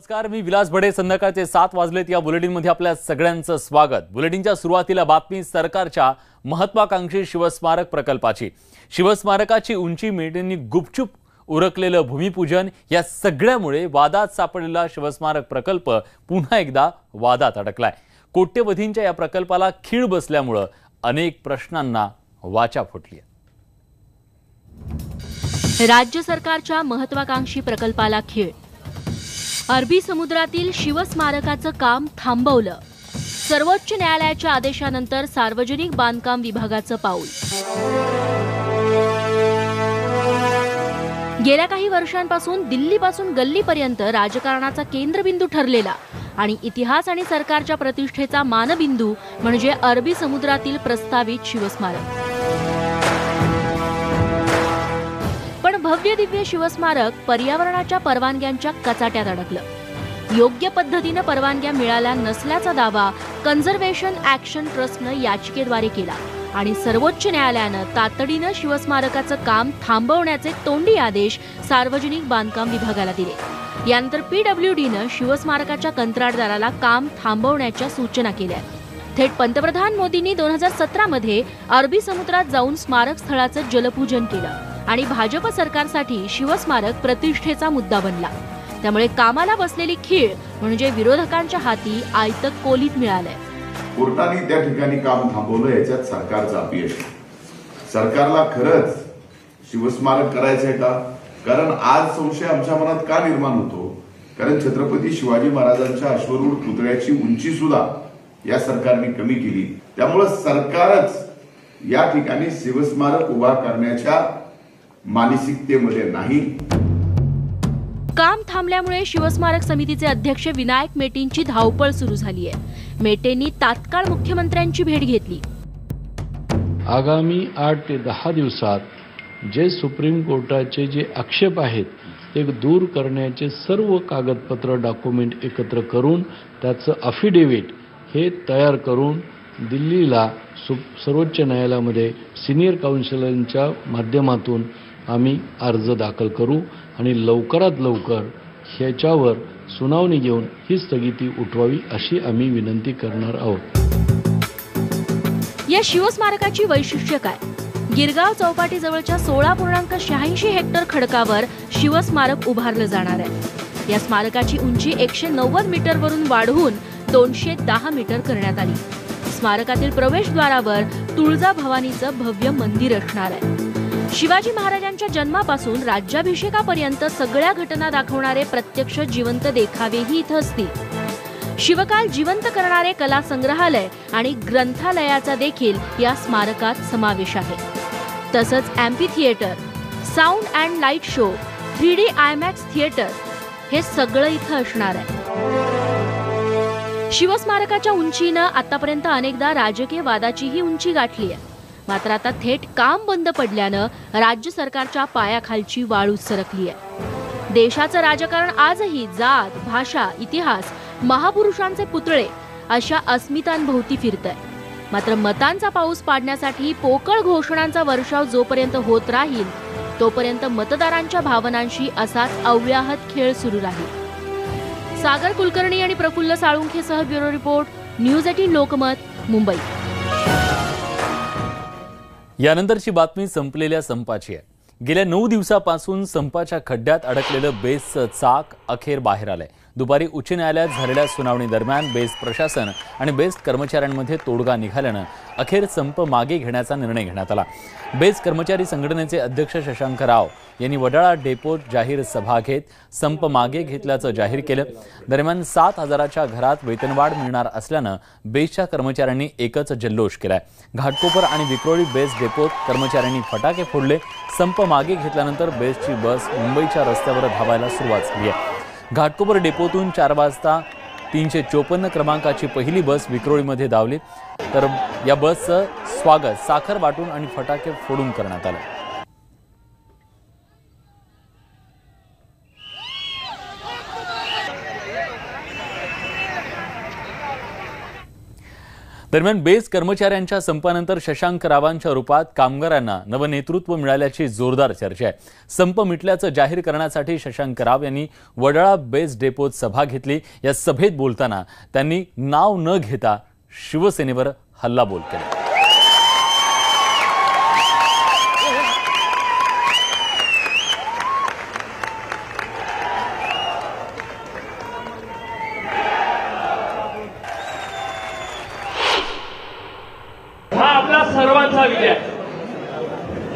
नमस्कार, मी विलास बडे. संध्याकाळचे 7 वाजलेत. या बुलेटिनमध्ये आपल्या सगळ्यांचं स्वागत. बुलेटिनच्या सुरुवातीला बातमी सरकारच्या महत्त्वाकांक्षी शिवस्मारक प्रकल्पाची. शिवस्मारकाची उंची मेटेंनी गुपचूप उरकलेलं भूमिपूजन या सगळ्यामुळे वादात सापडलेला शिवस्मारक प्रकल्प पुन्हा एकदा वादात अडकलाय. कोट्यवधींच्या या प्रकल्पाला खीळ बसल्यामुळे अनेक प्रश्नांना वाचा फुटली. राज्य सरकारच्या महत्त्वाकांक्षी प्रकल्पाला खीळ. अरबी समुद्रातील शिवस्मारकाचं काम थांबवलं. सर्वोच्च न्यायालयाच्या आदेशानंतर सार्वजनिक बांधकाम विभागाचं पाऊल. गेल्या काही वर्षांपासून दिल्लीपासून गल्लीपर्यंत राजकारणाचा केंद्रबिंदू ठरलेला आणि इतिहास आणि सरकारच्या प्रतिष्ठेचा मानबिंदू म्हणजे अरबी समुद्रातील प्रस्तावित शिवस्मारक. पण भव्य दिव्य शिवस्मारक पर्यावरणाच्या परवानग्यांच्या कचाट्यात अडकलं. योग्य पद्धतीने परवानग्या मिळाल्या नसल्याचा दावा कन्झर्वेशन ॲक्शन ट्रस्टनं याचिकेद्वारे केला आणि सर्वोच्च न्यायालयानं तातडीनं शिवस्मारकाचं काम थांबवण्याचे तोंडी आदेश सार्वजनिक बांधकाम विभागाला दिले. यानंतर PWDनं शिवस्मारकाच्या कंत्राटदाराला काम थांबवण्याच्या सूचना केल्या. थेट पंतप्रधान मोदींनी 2017 मध्ये अरबी समुद्रात जाऊन स्मारक स्थळाचं जलपूजन केलं आणि भाजप सरकारसाठी शिवस्मारक प्रतिष्ठेचा मुद्दा बनला. त्यामुळे कामाला बसलेली खीळ म्हणजे विरोधकांच्या हाती आयतं कोलीत मिळालंय. कोर्टाने त्या ठिकाणी काम थांबवलं, याच्यात सरकारचं अपयश. सरकारला खरंच शिवस्मारक करायचंय का? कारण आज संशय आमच्या मनात का निर्माण होतो? कारण छत्रपती शिवाजी महाराजांच्या अश्वरूढ पुतळ्याची उंची सुद्धा या सरकारने कमी केली. त्यामुळे सरकारच या ठिकाणी शिवस्मारक उभा करण्याच्या मानसिकतेमध्ये नाही. काम थांबल्यामुळे शिवस्मारक समितीचे अध्यक्ष विनायक मेटेंची धावपळ सुरू झाली आहे. मेटेंनी तात्काळ मुख्यमंत्र्यांची भेट घेतली. आगामी 8 ते 10 दिवसात जे सुप्रीम कोर्टाचे जे आक्षेप आहेत ते दूर करण्याचे सर्व कागदपत्र डॉक्युमेंट एकत्र करून त्याचं अफिडेव्हिट हे तयार करून दिल्लीला सर्वोच्च न्यायालयामध्ये सिनियर काउन्सिलरच्या माध्यमातून आम्ही अर्ज दाखल करू आणि लवकरात लवकर ह्याच्यावर सुनावणी घेऊन ही स्थगिती उठवावी अशी आम्ही विनंती करणार आहोत. या शिवस्मारकाची वैशिष्ट्य काय? गिरगाव चौपाटी जवळच्या 16.86 हेक्टर खडकावर शिवस्मारक उभारलं जाणार आहे. या स्मारकाची उंची 190 मीटरवरून वाढवून 210 मीटर करण्यात आली. स्मारकातील प्रवेशद्वारावर तुळजाभवानीचं भव्य मंदिर असणार आहे. शिवाजी महाराजांच्या जन्मापासून राज्याभिषेकापर्यंत सगळ्या घटना दाखवणारे प्रत्यक्ष जिवंत देखावेही इथं असतील. शिवकाल जिवंत करणारे कला संग्रहालय आणि ग्रंथालयाचा देखील या स्मारकात समावेश आहे. तसंच amphitheatre, sound and light show, 3D IMAX theatre हे सगळं इथं असणार आहे. शिवस्मारकाच्या उंचीनं आतापर्यंत अनेकदा राजकीय वादाचीही उंची गाठली आहे. मात्र आता थेट काम बंद पडल्यानं राज्य सरकारच्या पायाखालची वाळू सरकली आहे. देशाचं राजकारण आजही जात, भाषा, इतिहास, महापुरुषांचे पुतळे अशा अस्मितांभोवती फिरतंय. मात्र मतांचा पाऊस पाडण्यासाठी पोकळ घोषणांचा वर्षाव जोपर्यंत होत राहील तोपर्यंत मतदारांच्या भावनांशी असाच अव्याहत खेळ सुरू राहील. सागर कुलकर्णी आणि प्रफुल्ल साळुंखेसह bureau report, news 18 Lokmat, Mumbai. यानंतरची बातमी संपलेल्या संपाची आहे. गेल्या 9 दिवसापासून संपाच्या खड्ड्यात अडकलेलं बेस्टचं चाक अखेर बाहेर आलंय. दुपारी उच्च न्यायालयात झालेल्या सुनावणी दरम्यान बेस्ट प्रशासन आणि बेस्ट कर्मचाऱ्यांमध्ये तोडगा निघाल्यानं अखेर संप मागे घेण्याचा निर्णय घेण्यात आला. बेस्ट कर्मचारी संघटनेचे अध्यक्ष शशांक राव यांनी वडाळा डेपोत जाहीर सभा घेत संप मागे घेतल्याचं जाहीर केलं. दरम्यान 7,000च्या घरात वेतनवाढ मिळणार असल्यानं बेस्टच्या कर्मचाऱ्यांनी एकच जल्लोष केलाय. घाटकोपर आणि विक्रोळी बेस्ट डेपोत कर्मचाऱ्यांनी फटाके फोडले. संप मागे घेतल्यानंतर बेस्टची बस मुंबईच्या रस्त्यावर धावायला सुरुवात झाली आहे. घाटकोपर डेपोतून 4 वाजता 354 क्रमांकाची पहिली बस विक्रोळीमध्ये धावली. तर या बसचं स्वागत साखर वाटून आणि फटाके फोडून करण्यात आलं. दरम्यान बेस्ट कर्मचाऱ्यांच्या संपानंतर शशांक रावांच्या रूपात कामगारांना नवनेतृत्व मिळाल्याची जोरदार चर्चा आहे। संप मिटल्याचं जाहीर करण्यासाठी शशांक राव यांनी वडाळा बेस्ट डेपोत सभा घेतली। या सभेत बोलताना त्यांनी नाव न घेता शिवसेनेवर हल्लाबोल केला। हा आपला सर्वांचा विजय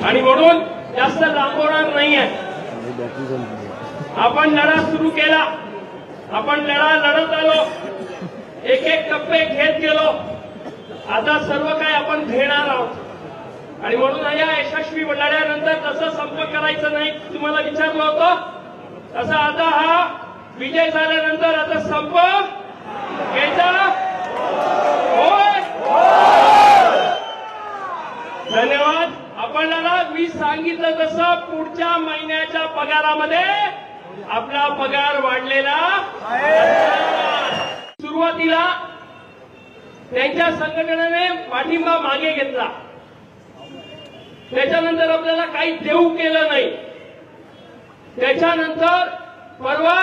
आणि म्हणून जास्त लांबवणार नाहीये। आपण लढा सुरू केला, आपण लढा लढत आलो, एक एक टप्पे घेत गेलो, आता सर्व काय आपण घेणार आहोत। आणि म्हणून या यशस्वी लढ्यानंतर तसं संप करायचं नाही तुम्हाला विचारलं होतं, तसं आता हा विजय झाल्यानंतर आता संप घ्यायचा होय। धन्यवाद। आपल्याला मी सांगितलं तसं पुढच्या महिन्याच्या पगारामध्ये आपला पगार वाढलेला सुरुवातीला त्यांच्या संघटनेने पाठिंबा मागे घेतला, त्याच्यानंतर आपल्याला काही देऊ केलं नाही, त्याच्यानंतर परवा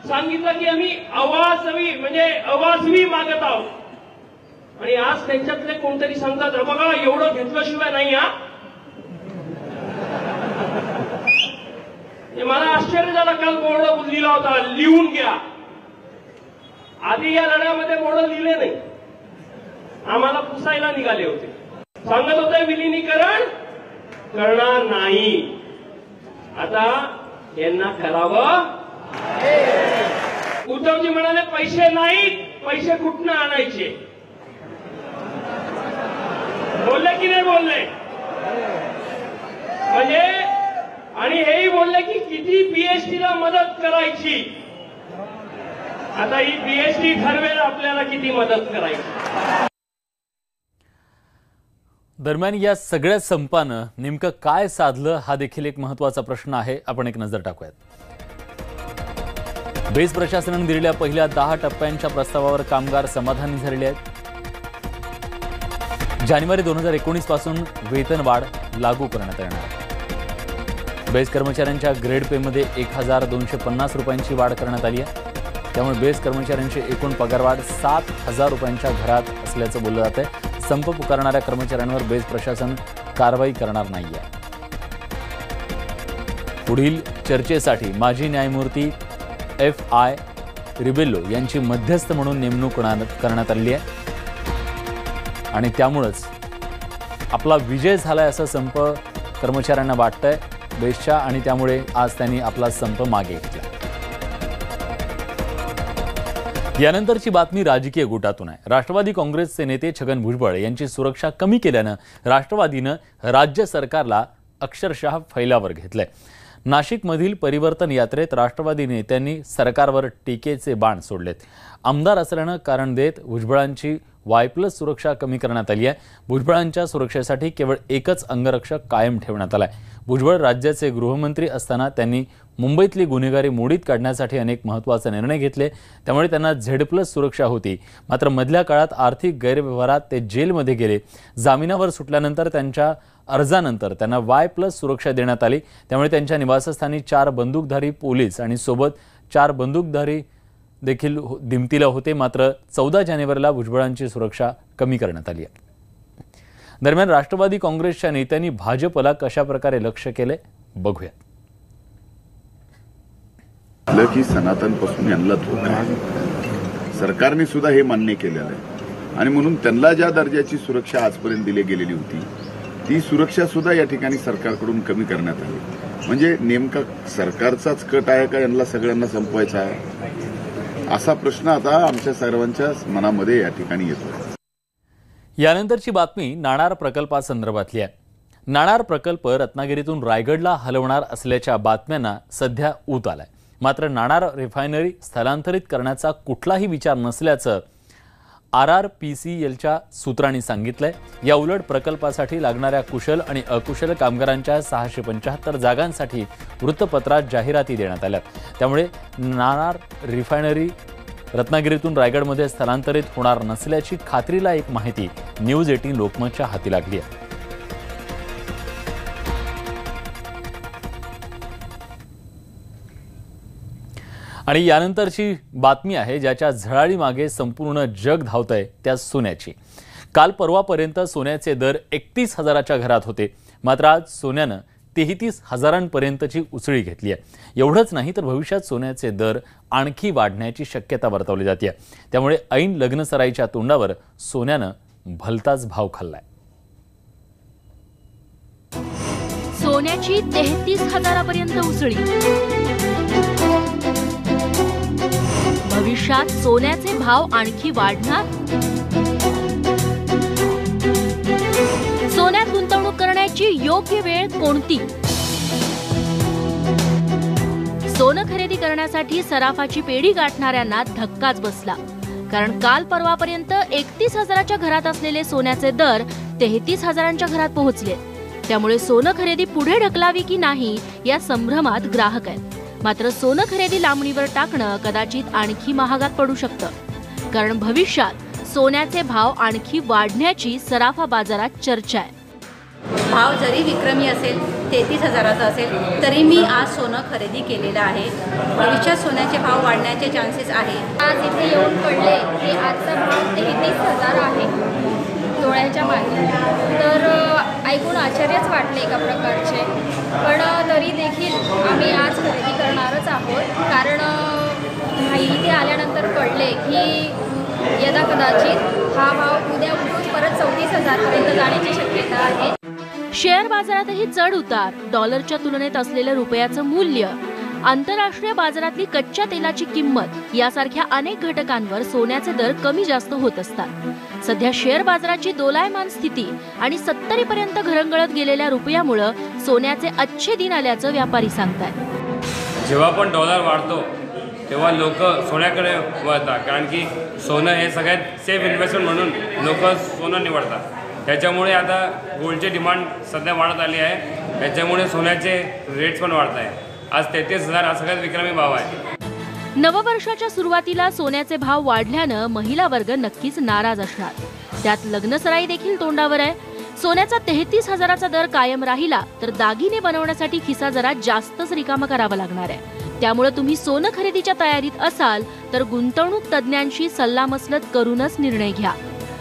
सांगितलं की आम्ही अवाजवी मागत आहोत आणि आज त्यांच्यातले कोणतरी सांगतात बघा एवढं घेतल्याशिवाय नाही। हा मला आश्चर्य झालं, काल बोर्ड लिहिला होता लिहून घ्या, आधी या लढ्यामध्ये बोर्ड लिहिले नाही, आम्हाला पुसायला निघाले होते, सांगत होते विलिनीकरण करणार नाही, आता यांना करावं। उद्धवजी म्हणाले पैसे नाहीत, पैसे कुठनं आणायचे, बोलले की नाही बोलले म्हणजे, आणि हेही बोलले की किती बीएसटीला मदत करायची, आता ही बीएसटी ठरवेल आपल्याला किती मदत करायची। दरम्यान या सगळ्या संपानं नेमकं काय साधलं हा देखील एक महत्त्वाचा प्रश्न आहे। आपण एक नजर टाकूयात। बेस्ट प्रशासनाने दिलेल्या पहिल्या 10 टप्प्यांच्या प्रस्तावावर कामगार समाधानी झालेले आहेत। जानेवारी 2019 पासून वेतनवाढ लागू करण्यात येणार आहे। बेस्ट कर्मचाऱ्यांच्या ग्रेड पेमध्ये 1250 रुपयांची वाढ करण्यात आली आहे, त्यामुळे बेस्ट कर्मचाऱ्यांची एकूण पगारवाढ 7000 रुपयांच्या घरात असल्याचं बोललं जात आहे। संप पुकारणाऱ्या कर्मचाऱ्यांवर बेस्ट प्रशासन कारवाई करणार नाहीये। पुढील चर्चेसाठी माजी न्यायमूर्ती FI रिबेल्लो यांची मध्यस्थ म्हणून नेमणूक करण्यात आली आहे आणि त्यामुळेच आपला विजय झालाय असं संप कर्मचाऱ्यांना वाटतंय बेस्टच्या, आणि त्यामुळे आज त्यांनी आपला संप मागे घेतला। यानंतरची बातमी राजकीय गोटातून आहे। राष्ट्रवादी काँग्रेसचे नेते छगन भुजबळ यांची सुरक्षा कमी केल्यानं राष्ट्रवादीनं राज्य सरकारला अक्षरशः फैलावर घेतलंय। नाशिकमधील परिवर्तन यात्रेत राष्ट्रवादी नेत्यांनी सरकारवर टीकेचे बाण सोडलेत। आमदार असल्यानं कारण देत भुजबळांची Y+ सुरक्षा कमी करण्यात आली आहे। भुजबळांच्या सुरक्षेसाठी केवळ एकच अंगरक्षक कायम ठेवण्यात आलाय। भुजबळ राज्याचे गृहमंत्री असताना त्यांनी मुंबईतली गुन्हेगारी मोडीत काढण्यासाठी अनेक महत्त्वाचे निर्णय घेतले, त्यामुळे त्यांना Z+ सुरक्षा होती। मात्र मधल्या काळात आर्थिक गैरव्यवहारात ते जेलमध्ये गेले। जामिनावर सुटल्यानंतर त्यांच्या अर्जानंतर त्यांना Y+ सुरक्षा देण्यात आली, त्यामुळे त्यांच्या निवासस्थानी 4 बंदूकधारी पोलीस आणि सोबत 4 बंदूकधारी देखील दिमतीला होते। मात्र 14 जानेवारीला भुजबळांची सुरक्षा कमी करण्यात आली आहे। दरम्यान राष्ट्रवादी काँग्रेसच्या नेत्यांनी भाजपला कशा प्रकारे लक्ष केले बघूया। की सनातनपासून यांना धोका आहे, सरकारने सुद्धा हे मान्य केलेलं आहे आणि म्हणून त्यांना ज्या दर्जाची सुरक्षा आजपर्यंत दिली गेलेली होती ती सुरक्षा सुद्धा या ठिकाणी सरकारकडून कमी करण्यात आली। म्हणजे नेमका सरकारचाच कट आहे का यांना सगळ्यांना संपवायचा आहे, असा प्रश्न आता आमच्या सर्वांच्या मनामध्ये या ठिकाणी येतो। यानंतरची बातमी नाणार प्रकल्पासंदर्भातली आहे। नाणार प्रकल्प रत्नागिरीतून रायगडला हलवणार असल्याच्या बातम्यांना सध्या ऊत आलाय। मात्र नाणार रिफायनरी स्थलांतरित करण्याचा कुठलाही विचार नसल्याचं RRPCLच्या सूत्रांनी सांगितलंय। या उलट प्रकल्पासाठी लागणाऱ्या कुशल आणि अकुशल कामगारांच्या 675 जागांसाठी वृत्तपत्रात जाहिराती देण्यात आल्या, त्यामुळे नाणार रिफायनरी रत्नागिरीतून रायगडमध्ये स्थलांतरित होणार नसल्याची खात्रीला एक माहिती न्यूज 18 लोकमतच्या हाती लागली आहे. आणि यानंतरची बातमी आहे ज्याच्या झळाळी मागे संपूर्ण जग धावतंय, त्या सोन्याची. काल परवापर्यंत सोन्याचे दर 31,000च्या घरात होते, मात्र आज सोन्यानं 33,000पर्यंतची उसळी घेतली आहे. एवढंच नाही तर भविष्यात सोन्याचे दर आणखी वाढण्याची शक्यता वर्तवली जाते. त्यामुळे ऐन लग्नसराईच्या तोंडावर सोन्यानं भलताच भाव खाल्लाय. सोन्याची 33,000पर्यंत उसळी. भविष्यात सोन्याचे भाव आणखी वाढणार. सोन्यात गुंतवणूक करण्याची योग्य वेळ कोणती? सोनं खरेदी करण्यासाठी सराफाची पेढी गाठणाऱ्यांना धक्काच बसला. कारण काल परवापर्यंत 31,000च्या घरात असलेले सोन्याचे दर 33,000च्या घरात पोहोचले. त्यामुळे सोनं खरेदी पुढे ढकलावी की नाही या संभ्रमात ग्राहक आहेत. मात्र सोनं खरेदी लांबणीवर टाकणं कदाचित आणखी महागात पडू शकतं. कारण भविष्यात सोन्याचे भाव आणखी वाढण्याची सराफा बाजारात चर्चा आहे. भाव जरी विक्रमी असेल, 33,000चा असेल, तरी मी आज सोनं खरेदी केलेलं आहे. भविष्यात सोन्याचे भाव वाढण्याचे चान्सेस आहे. आज इथे येऊन पडले की आजचा भाव 33,000 आहे तोळ्याच्या मागे. तर ऐकून आश्चर्यच वाटले एका प्रकारचे. पण तरी देखील आम्ही आज खरेदी करणारच आहोत. कारण इथे आल्यानंतर कळले की यदा कदाचित हा भाव उद्या उठून परत 34,000पर्यंत जाण्याची शक्यता आहे. शेअर बाजारातही चढ उतार, डॉलरच्या तुलनेत असलेलं रुपयाचं मूल्य, आंतरराष्ट्रीय बाजारातली कच्च्या तेलाची किंमत यासारख्या अनेक घटकांवर सोन्याचे दर कमी जास्त होत असतात. सध्या शेअर बाजाराची दोलायमान स्थिती आणि 70पर्यंत घरंगळत गेलेल्या रुपयामुळे सोन्याचे अच्छे दिन आल्याचं व्यापारी सांगतात. जेव्हा पण डॉलर वाढतो तेव्हा लोक सोन्याकडे वळतात. कारण की सोनं हे सगळ्यात सेफ इन्व्हेस्टमेंट म्हणून लोक सोनं निवडतात. त्याच्यामुळे आता गोल्डची डिमांड सध्या वाढत आली आहे. त्याच्यामुळे सोन्याचे रेट्स पण वाढत आहे. आज 33,000 हा सगळ्यात विक्रमी भाव आहे. नववर्षाच्या सुरुवातीला सोन्याचे भाव वाढल्यानं महिला वर्ग नक्कीच नाराज असणार. त्यात लग्नसराई देखील तोंडावर आहे. सोन्याचा 33,000चा दर कायम राहिला तर दागिने बनवण्यासाठी खिसा जरा जास्तच रिकामा करावा लागणार आहे. त्यामुळे तुम्ही सोनं खरेदीच्या तयारीत असाल तर गुंतवणूक तज्ज्ञांशी सल्लामसलत करूनच निर्णय घ्या.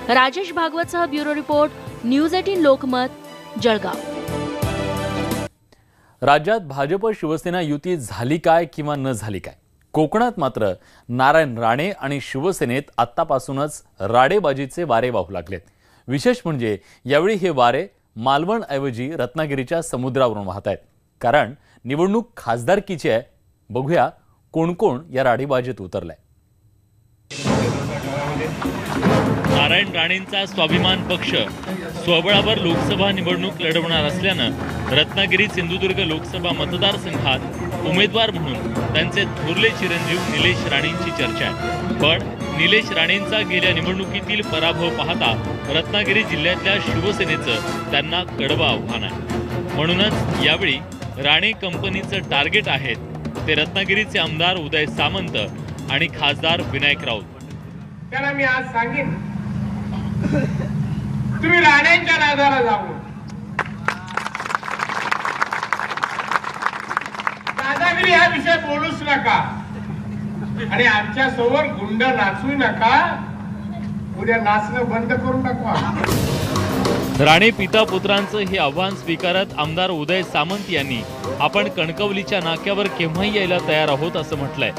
राजेश भागवतसह bureau report, news 18 Lokmat, Jalgaon. राज्यात भाजप शिवसेना युती झाली काय किंवा न झाली काय? कोकणात मात्र नारायण राणे आणि शिवसेनेत आत्तापासूनच राडेबाजीचे वारे वाहू लागलेत. विशेष म्हणजे यावेळी हे वारे मालवणऐवजी रत्नागिरीच्या समुद्रावरून वाहत आहेत. कारण निवडणूक खासदारकीची आहे. बघूया कोण कोण या राडेबाजीत उतरलाय. नारायण राणेंचा स्वाभिमान पक्ष स्वबळावर लोकसभा निवडणूक लढवणार असल्यानं रत्नागिरी सिंधुदुर्ग लोकसभा मतदारसंघात उमेदवार म्हणून त्यांचे थोरले चिरंजीव निलेश राणेंची चर्चा आहे. पण निलेश राणेंचा गेल्या निवडणुकीतील पराभव पाहता रत्नागिरी जिल्ह्यातल्या शिवसेनेचं त्यांना कडवं आव्हान आहे. म्हणूनच यावेळी राणे कंपनीचं टार्गेट आहेत ते रत्नागिरीचे आमदार उदय सामंत आणि खासदार विनायक राऊत. त्याला मी आज सांगेन तुम्ही राणेंच्या नादाला जाऊ, दादागिरी हा विषय बोलूच नका आणि आमच्या सोबत गुंड नाचू नका. उद्या नाचणं बंद करून टाकू. राणे पिता पुत्रांचं हे आव्हान स्वीकारत आमदार उदय सामंत यांनी आपण कणकवलीच्या नाक्यावर केव्हाही यायला तयार आहोत असं म्हटलंय.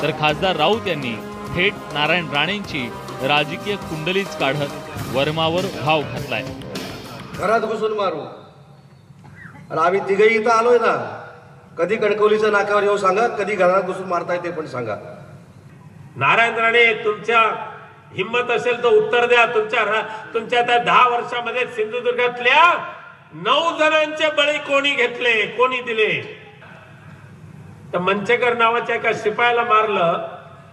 तर खासदार राऊत यांनी थेट नारायण राणेंची राजकीय कुंडलीच काढत वर्मावर भाव घातलाय. घरात घुसून मारू. आणि आम्ही तिघही इथं आलोय ना. कधी कणकवलीच्या नाक्यावर येऊ सांगा, कधी घरात घुसून मारताय ते पण सांगा. नारायण राणे, तुमच्या हिम्मत असेल तर उत्तर द्या. तुमच्या त्या 10 वर्षामध्ये सिंधुदुर्गातल्या 9 जणांचे बळी कोणी घेतले, कोणी दिले? तर मंचेकर नावाच्या एका शिपायाला मारलं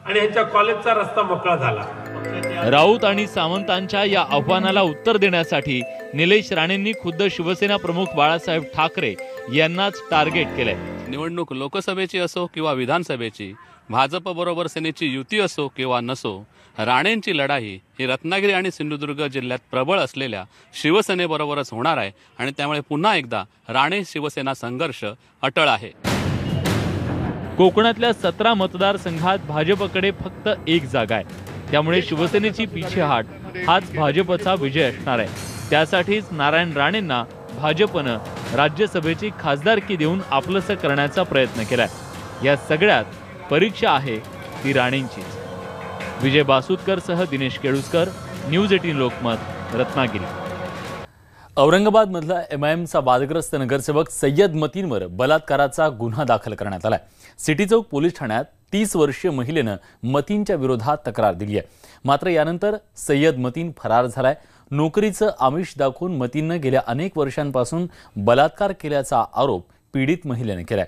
आणि ह्याच्या कॉलेजचा रस्ता मोकळा झाला. राऊत आणि सामंतांच्या या आव्हानाला उत्तर देण्यासाठी निलेश राणेंनी खुद्द शिवसेना प्रमुख बाळासाहेब ठाकरे यांनाच टार्गेट केलंय. निवडणूक लोकसभेची असो किंवा विधानसभेची, भाजपबरोबर सेनेची युती असो किंवा नसो, राणेंची लढाई ही रत्नागिरी आणि सिंधुदुर्ग जिल्ह्यात प्रबळ असलेल्या शिवसेनेबरोबरच होणार आहे आणि त्यामुळे पुन्हा एकदा राणे शिवसेना संघर्ष अटळ आहे. कोकणातल्या 17 मतदारसंघात भाजपकडे फक्त एक जागा आहे. त्यामुळे शिवसेनेची पिछेहाट हाच भाजपचा विजय असणार आहे. त्यासाठीच नारायण राणेंना भाजपनं राज्यसभेची खासदारकी देऊन आपलंसं करण्याचा प्रयत्न केलाय. या सगळ्यात परीक्षा आहे ती राणेंचीच. विजय बासुदकर सह दिनेश केळुसकर, न्यूज 18 लोकमत, रत्नागिरी. औरंगाबादमधला MIMचा वादग्रस्त नगरसेवक सय्यद मतीनवर बलात्काराचा गुन्हा दाखल करण्यात आलाय. सिटी चौक पोलीस ठाण्यात 30 वर्षीय महिलेनं मतीनच्या विरोधात तक्रार दिली आहे. मात्र यानंतर सय्यद मतीन फरार झालाय. नोकरीचं आमिष दाखवून मतीननं गेल्या अनेक वर्षांपासून बलात्कार केल्याचा आरोप पीडित महिलेनं केलाय.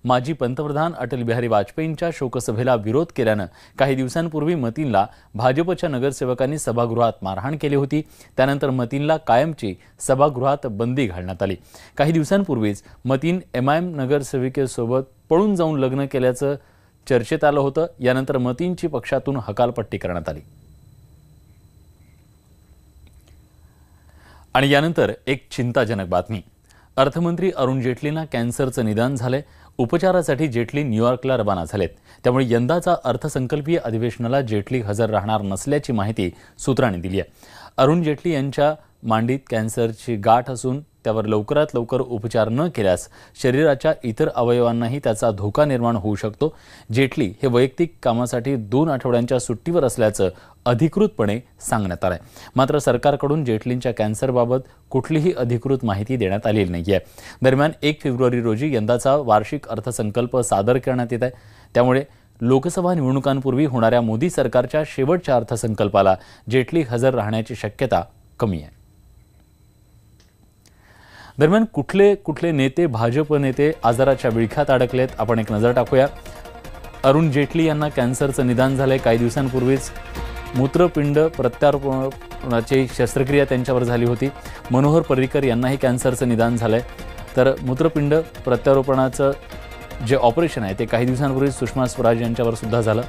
माजी पंतप्रधान अटल बिहारी वाजपेयींच्या शोकसभेला विरोध केल्यानं काही दिवसांपूर्वी मतीनला भाजपच्या नगरसेवकांनी सभागृहात मारहाण केली होती. त्यानंतर मतीनला कायमची सभागृहात बंदी घालण्यात आली. काही दिवसांपूर्वीच मतीन MIM नगरसेविकेसोबत पळून जाऊन लग्न केल्याचं चर्चेत आलं होतं. यानंतर मतीनची पक्षातून हकालपट्टी करण्यात आली. आणि यानंतर एक चिंताजनक बातमी. अर्थमंत्री अरुण जेटलींना कॅन्सरचं निदान झालंय. उपचारासाठी जेटली न्यूयॉर्कला रवाना झालेत. त्यामुळे यंदाचा अर्थसंकल्पीय अधिवेशनाला जेटली हजर राहणार नसल्याची माहिती सूत्रांनी दिली आहे. अरुण जेटली यांच्या मांडीत कॅन्सरची गाठ असून त्यावर लवकरात लवकर उपचार न केल्यास शरीराच्या इतर अवयवांनाही त्याचा धोका निर्माण होऊ शकतो. जेटली हे वैयक्तिक कामासाठी 2 आठवड्यांच्या सुट्टीवर असल्याचं अधिकृतपणे सांगण्यात आलंय. मात्र सरकारकडून जेटलींच्या कॅन्सरबाबत कुठलीही अधिकृत माहिती देण्यात आलेली नाहीये. दरम्यान 1 फेब्रुवारी रोजी यंदाचा वार्षिक अर्थसंकल्प सादर करण्यात येत आहे. त्यामुळे लोकसभा निवडणुकांपूर्वी होणाऱ्या मोदी सरकारच्या शेवटच्या अर्थसंकल्पाला जेटली हजर राहण्याची शक्यता कमी आहे. दरम्यान कुठले नेते, भाजप नेते आजाराच्या विळख्यात अडकलेत, आपण एक नजर टाकूया. अरुण जेटली यांना कॅन्सरचं निदान झालंय. काही दिवसांपूर्वीच मूत्रपिंड प्रत्यारोपणाची शस्त्रक्रिया त्यांच्यावर झाली होती. मनोहर पर्रिकर यांनाही कॅन्सरचं निदान झालंय. तर मूत्रपिंड प्रत्यारोपणाचं जे ऑपरेशन आहे ते काही दिवसांपूर्वी सुषमा स्वराज यांच्यावर सुद्धा झालं.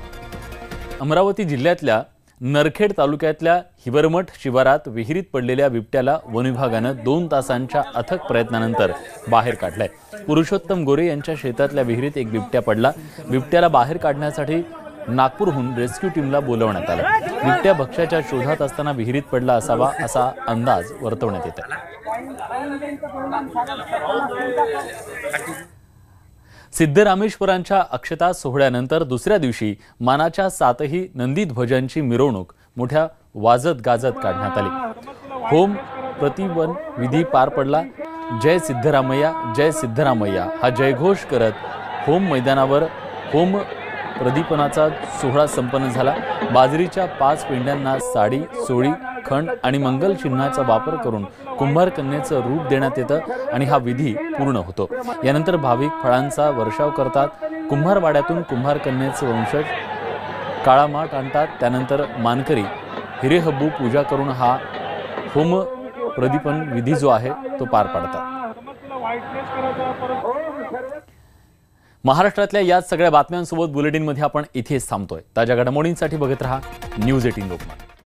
अमरावती जिल्ह्यातल्या नरखेड तालुक्यातल्या हिवरमठ शिवारात विहिरीत पडलेल्या बिबट्याला वनविभागानं 2 तासांच्या अथक प्रयत्नानंतर बाहेर काढलंय. पुरुषोत्तम गोरे यांच्या शेतातल्या विहिरीत एक बिबट्या पडला. बिबट्याला बाहेर काढण्यासाठी नागपूरहून रेस्क्यू टीमला बोलवण्यात आलं. बिबट्या भक्ष्याच्या शोधात असताना विहिरीत पडला असावा असा अंदाज वर्तवण्यात येत आहे. सिद्धरामेश्वरांच्या अक्षता सोहळ्यानंतर दुसऱ्या दिवशी मानाच्या 7ही नंदीध्वजांची मिरवणूक मोठ्या वाजत गाजत काढण्यात आली. होम प्रतिवन विधी पार पडला. जय सिद्धरामय्या, जय सिद्धरामय्या हा जयघोष करत होम मैदानावर होम प्रदीपनाचा सोहळा संपन्न झाला. बाजरीच्या 5 पेंड्यांना साडी, सोळी, खंड आणि मंगल चिन्हाचा वापर करून कुंभार कन्येचं रूप देण्यात येतं आणि हा विधी पूर्ण होतो. यानंतर भाविक फळांचा वर्षाव करतात. कुंभारवाड्यातून कुंभार कन्येचं वंशज काळा माठ आणतात. त्यानंतर मानकरी हिरेहब्बू पूजा करून हा होम प्रदीपन विधी जो आहे तो पार पाडतात. महाराष्ट्रातल्या या सगळ्या बातम्यांसोबत बुलेटिनमध्ये आपण इथेच थांबतोय. ताज्या घडामोडींसाठी बघत रहा न्यूज 18 लोकमत.